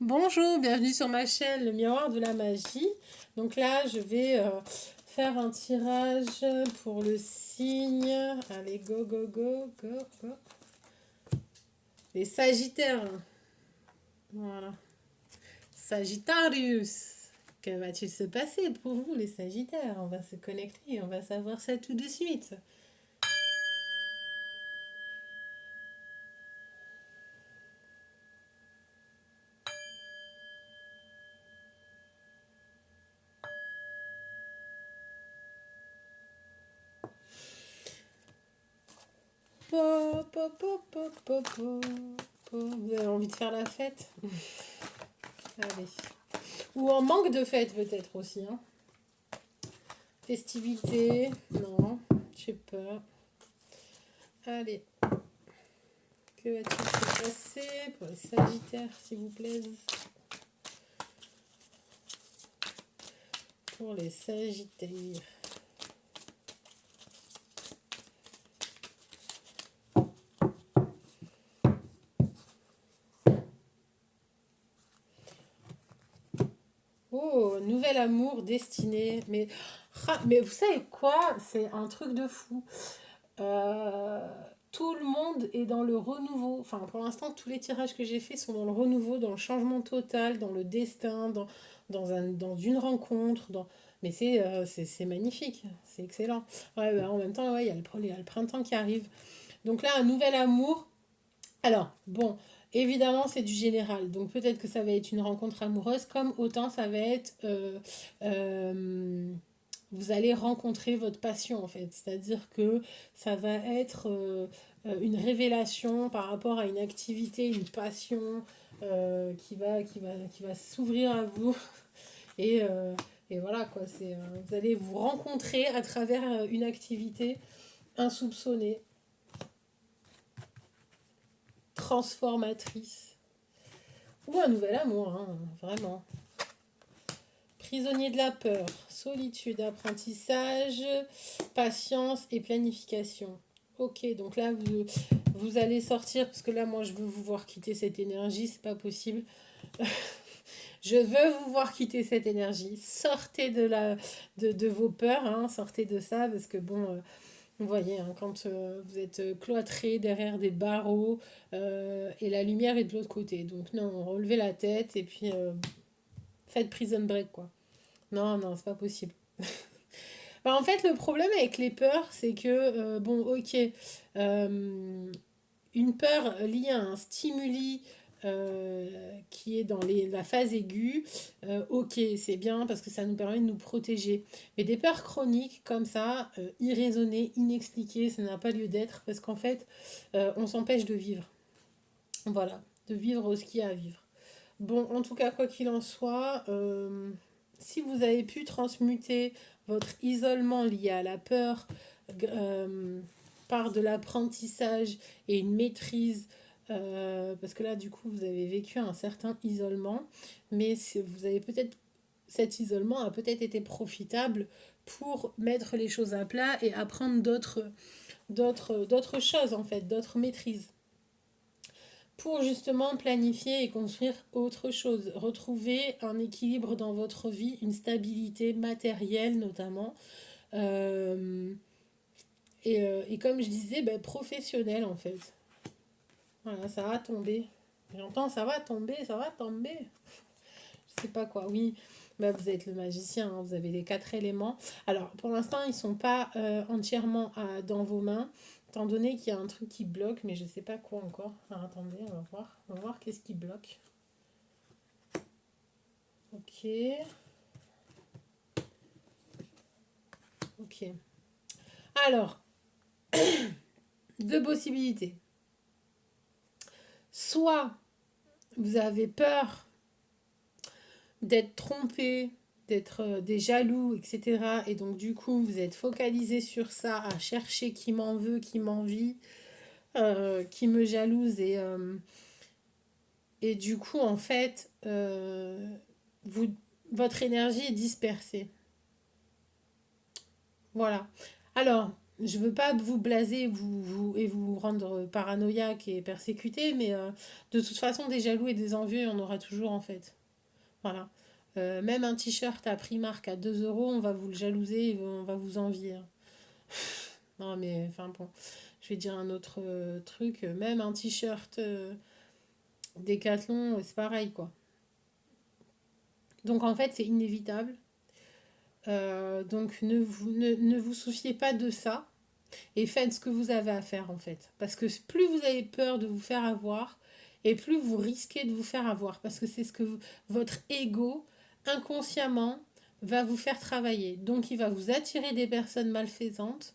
Bonjour, bienvenue sur ma chaîne, le miroir de la magie. Donc là, je vais faire un tirage pour le signe. Allez, go, go, go, go, go. Les Sagittaires. Voilà. Sagittarius. Que va-t-il se passer pour vous, les Sagittaires? On va se connecter, on va savoir ça tout de suite. Po, po, po, po, po, po, po. Vous avez envie de faire la fête? Allez. Ou en manque de fête, peut-être aussi, hein. Festivité, non, je sais pas. Allez, que va-t-il se passer pour les Sagittaires, s'il vous plaît? Pour les Sagittaires. Oh, nouvel amour destiné. Mais vous savez quoi? C'est un truc de fou. Euh, Tout le monde est dans le renouveau. Enfin, pour l'instant, tous les tirages que j'ai faits sont dans le renouveau, dans le changement total, dans le destin, dans une rencontre. Mais c'est magnifique, c'est excellent. Ouais, bah, en même temps, ouais, il y a le printemps qui arrive. Donc là, un nouvel amour. Alors, bon, évidemment, c'est du général. Donc peut-être que ça va être une rencontre amoureuse, comme autant ça va être... vous allez rencontrer votre passion, en fait. C'est-à-dire que ça va être une révélation par rapport à une activité, une passion qui va s'ouvrir à vous. Et, euh, et voilà, quoi. Vous allez vous rencontrer à travers une activité insoupçonnée, transformatrice. Ou un nouvel amour, hein, vraiment. Prisonnier de la peur, solitude, apprentissage, patience et planification. Ok, donc là, vous allez sortir, parce que là, moi, je veux vous voir quitter cette énergie, c'est pas possible. Je veux vous voir quitter cette énergie. Sortez de vos peurs, hein, sortez de ça, parce que bon, vous voyez, hein, quand vous êtes cloîtré derrière des barreaux et la lumière est de l'autre côté. Donc non, relevez la tête et puis faites prison break, quoi. Non, non, c'est pas possible. Bah, en fait, le problème avec les peurs, c'est que, bon, ok, euh, une peur liée à un stimuli qui est dans la phase aiguë, ok, c'est bien parce que ça nous permet de nous protéger. Mais des peurs chroniques comme ça, irraisonnées, inexpliquées, ça n'a pas lieu d'être parce qu'en fait, on s'empêche de vivre. Voilà, de vivre ce qu'il y a à vivre. Bon, en tout cas, quoi qu'il en soit, si vous avez pu transmuter votre isolement lié à la peur par de l'apprentissage et une maîtrise, parce que là, du coup, vous avez vécu un certain isolement, mais vous avez peut-être cet isolement a peut-être été profitable pour mettre les choses à plat et apprendre d'autres choses en fait, d'autres maîtrises pour justement planifier et construire autre chose, retrouver un équilibre dans votre vie, une stabilité matérielle notamment, euh, et comme je disais, ben, professionnelle en fait. Voilà, ça va tomber. J'entends, ça va tomber, ça va tomber. Je sais pas quoi, oui. Bah, vous êtes le magicien, hein, vous avez les quatre éléments. Alors, pour l'instant, ils sont pas entièrement dans vos mains, étant donné qu'il y a un truc qui bloque, mais je sais pas quoi encore. Alors, attendez, on va voir. On va voir qu'est-ce qui bloque. Ok, ok. Alors, deux possibilités. Soit vous avez peur d'être trompé, d'être des jaloux, etc. Et donc, du coup, vous êtes focalisé sur ça, à chercher qui m'en veut, qui m'envie, qui me jalouse et du coup en fait vous, votre énergie est dispersée. Voilà. Alors, je veux pas vous blaser et vous rendre paranoïaque et persécuté, mais de toute façon, des jaloux et des envieux, il y en aura toujours en fait. Voilà. Même un t-shirt à Primark à 2 euros, on va vous le jalouser et on va vous envier, hein. Non, mais enfin bon, je vais dire un autre truc. Même un t-shirt Décathlon, c'est pareil quoi. Donc en fait, c'est inévitable. Donc ne vous souciez pas de ça et faites ce que vous avez à faire en fait. Parce que plus vous avez peur de vous faire avoir et plus vous risquez de vous faire avoir. Parce que c'est ce que votre ego, inconsciemment, va vous faire travailler. Donc il va vous attirer des personnes malfaisantes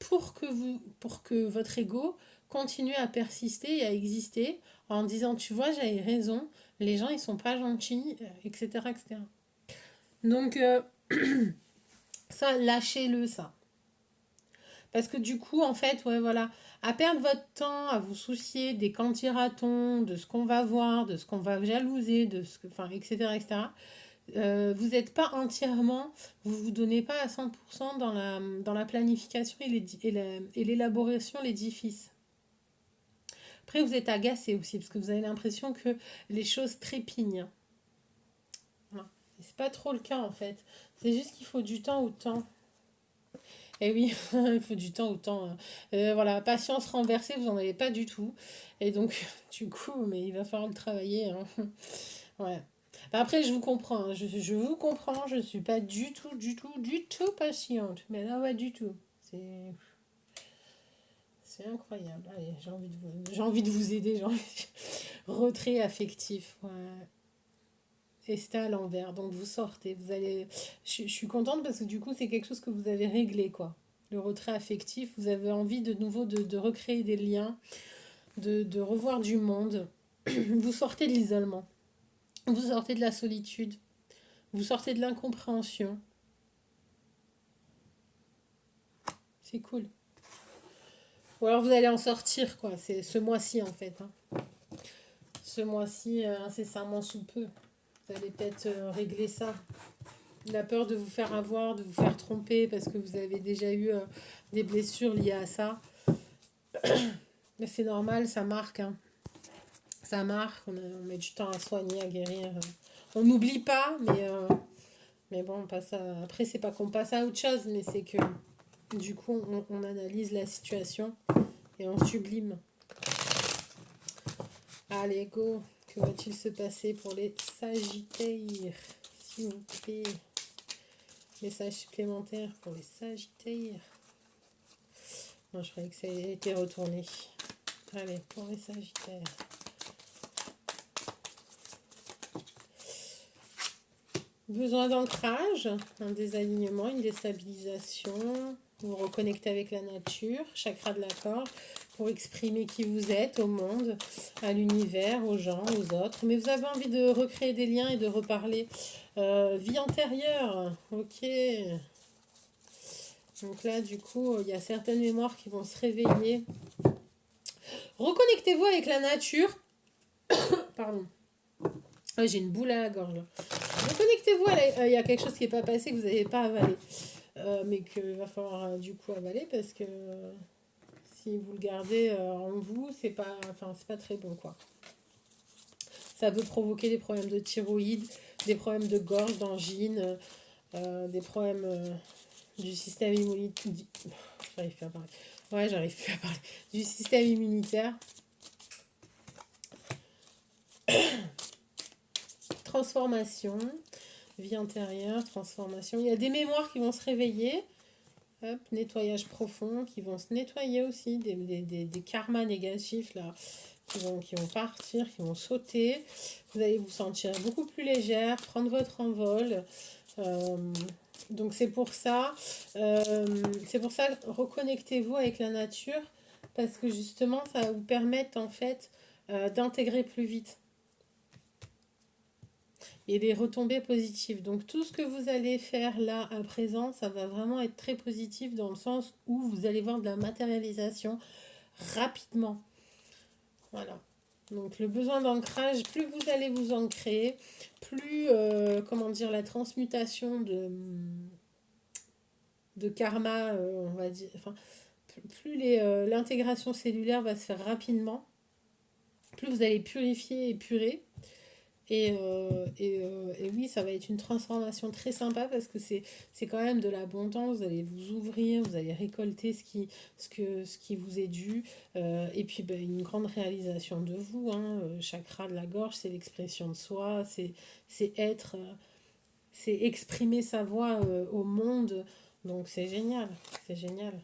pour que votre ego continue à persister et à exister en disant tu vois j'avais raison, les gens ils sont pas gentils, etc. etc. Donc ça lâchez-le ça. Parce que du coup en fait ouais voilà, à perdre votre temps à vous soucier des candidatons, de ce qu'on va voir, de ce qu'on va jalouser, de ce que, enfin etc. etc. Vous n'êtes pas entièrement, vous vous donnez pas à 100% dans la planification et l'élaboration de l'édifice. Après, vous êtes agacé aussi, parce que vous avez l'impression que les choses trépignent. Voilà. C'est pas trop le cas en fait. C'est juste qu'il faut du temps au temps. Et oui, il faut du temps au temps, hein. Voilà, patience renversée, vous n'en avez pas du tout. Et donc, du coup, mais il va falloir le travailler, hein. Ouais. Bah, après, je vous comprends, hein. Je vous comprends, je suis pas du tout patiente. Mais là, ouais, du tout. C'est incroyable. Allez, j'ai envie de vous aider, j'ai envie. Retrait affectif, ouais. Et c'était à l'envers. Donc vous sortez, vous allez. Je suis contente parce que du coup, c'est quelque chose que vous avez réglé, quoi. Le retrait affectif, vous avez envie de nouveau de recréer des liens, de revoir du monde. Vous sortez de l'isolement, vous sortez de la solitude, vous sortez de l'incompréhension. C'est cool. Ou alors vous allez en sortir, quoi. C'est ce mois-ci, en fait, hein. Ce mois-ci, incessamment sous peu. Vous allez peut-être régler ça. La peur de vous faire avoir, de vous faire tromper parce que vous avez déjà eu des blessures liées à ça. Mais c'est normal, ça marque, hein. Ça marque, on met du temps à soigner, à guérir. On n'oublie pas, mais bon, on passe après, c'est pas qu'on passe à autre chose, mais c'est que du coup, on analyse la situation et on sublime. Allez, go. Que va-t-il se passer pour les Sagittaires, s'il vous plaît? Message supplémentaire pour les Sagittaires. Non, je croyais que ça avait été retourné. Allez, pour les Sagittaires. Besoin d'ancrage, un désalignement, une déstabilisation. Vous reconnectez avec la nature, chakra de la corde, pour exprimer qui vous êtes au monde, à l'univers, aux gens, aux autres. Mais vous avez envie de recréer des liens et de reparler. Vie antérieure, ok. Donc là, du coup, il y a certaines mémoires qui vont se réveiller. Reconnectez-vous avec la nature. Pardon. Ah, j'ai une boule à la gorge, là. Reconnectez-vous, il y a quelque chose qui n'est pas passé, que vous n'avez pas avalé. Mais qu'il va falloir du coup avaler parce que si vous le gardez en vous, c'est pas très bon, quoi. Ça peut provoquer des problèmes de thyroïde, des problèmes de gorge, d'angine, des problèmes du système immunitaire. J'arrive plus à parler. Ouais, j'arrive plus à parler. Du système immunitaire. Transformation, vie intérieure, transformation. Il y a des mémoires qui vont se réveiller. Hop, nettoyage profond, qui vont se nettoyer aussi. Des karmas négatifs là, qui vont partir, qui vont sauter. Vous allez vous sentir beaucoup plus légère, prendre votre envol. Donc c'est pour ça, reconnectez-vous avec la nature, parce que justement, ça va vous permettre en fait d'intégrer plus vite et les retombées positives. Donc tout ce que vous allez faire là à présent, ça va vraiment être très positif dans le sens où vous allez voir de la matérialisation rapidement. Voilà. Donc le besoin d'ancrage, plus vous allez vous ancrer, plus comment dire, la transmutation de karma, on va dire. Enfin, plus l'intégration cellulaire va se faire rapidement, plus vous allez purifier et purer. Et oui, ça va être une transformation très sympa parce que c'est quand même de l'abondance. Vous allez vous ouvrir, vous allez récolter ce qui vous est dû. Et puis ben, une grande réalisation de vous. Hein. Chakra de la gorge, c'est l'expression de soi, c'est être, c'est exprimer sa voix au monde. Donc c'est génial, c'est génial.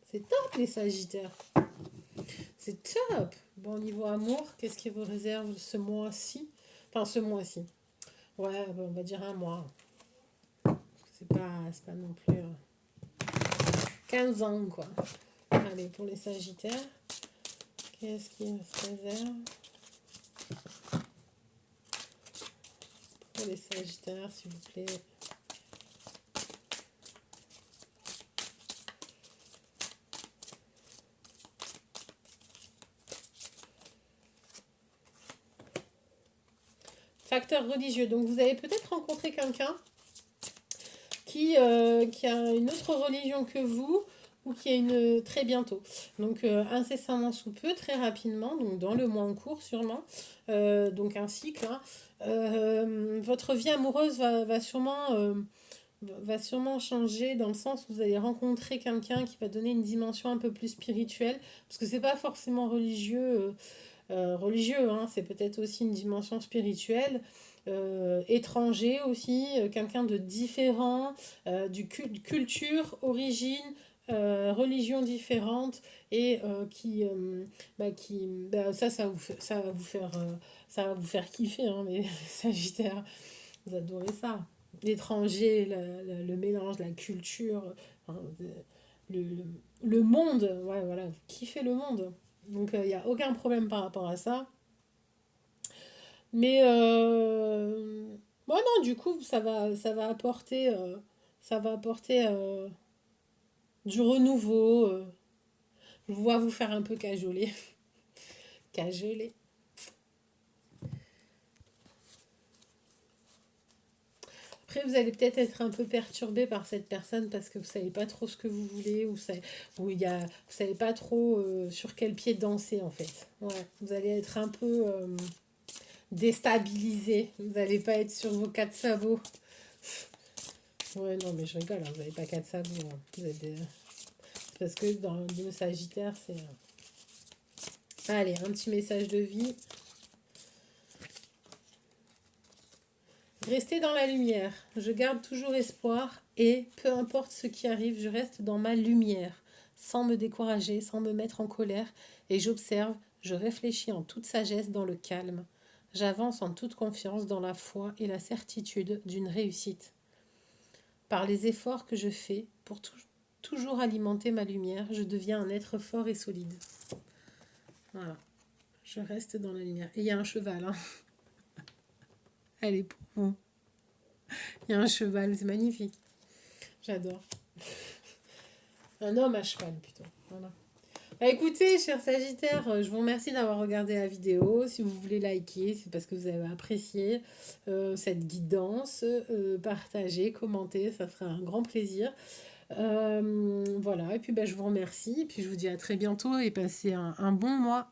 C'est top les Sagittaires. C'est top. Bon, niveau amour, qu'est-ce qui vous réserve ce mois-ci? Enfin, ce mois-ci. Ouais, bon, on va dire un mois. C'est pas non plus 15 ans, quoi. Allez, pour les Sagittaires, qu'est-ce qui se réserve? Pour les Sagittaires, s'il vous plaît. Facteur religieux. Donc, vous avez peut-être rencontré quelqu'un qui a une autre religion que vous ou qui a une très bientôt. Donc incessamment sous peu, très rapidement, donc dans le mois en cours sûrement, donc un cycle. Hein. Votre vie amoureuse va sûrement changer dans le sens où vous allez rencontrer quelqu'un qui va donner une dimension un peu plus spirituelle, parce que c'est pas forcément religieux, hein, c'est peut-être aussi une dimension spirituelle, étranger aussi, quelqu'un de différent, culture, origine, religion différente et ça, ça va vous faire kiffer, hein, les Sagittaires, vous adorez ça. L'étranger, le mélange, la culture, hein, le, le, le monde, ouais, voilà, vous kiffez le monde. Donc il n'y a aucun problème par rapport à ça. Mais bon, non, du coup, ça va apporter du renouveau. Je vois vous faire un peu cajoler. Cajoler. Après, vous allez peut-être être un peu perturbé par cette personne parce que vous savez pas trop ce que vous voulez vous savez pas trop sur quel pied danser en fait. Ouais, vous allez être un peu déstabilisé. Vous n'allez pas être sur vos quatre sabots. Ouais, non, mais je rigole, hein, vous n'avez pas quatre sabots. Hein. Parce que dans le Sagittaire, c'est. Allez, un petit message de vie. Restez dans la lumière. Je garde toujours espoir et peu importe ce qui arrive, je reste dans ma lumière, sans me décourager, sans me mettre en colère, et j'observe, je réfléchis en toute sagesse dans le calme. J'avance en toute confiance dans la foi et la certitude d'une réussite. Par les efforts que je fais pour toujours alimenter ma lumière, je deviens un être fort et solide. Voilà, je reste dans la lumière. Et il y a un cheval, hein. Elle est pour vous. Il y a un cheval, c'est magnifique. J'adore. Un homme à cheval plutôt. Voilà. Bah, écoutez, chers Sagittaires, je vous remercie d'avoir regardé la vidéo. Si vous voulez liker, c'est parce que vous avez apprécié cette guidance. Partagez, commentez, ça ferait un grand plaisir. Voilà, et puis bah, je vous remercie. Et puis je vous dis à très bientôt et passez un bon mois.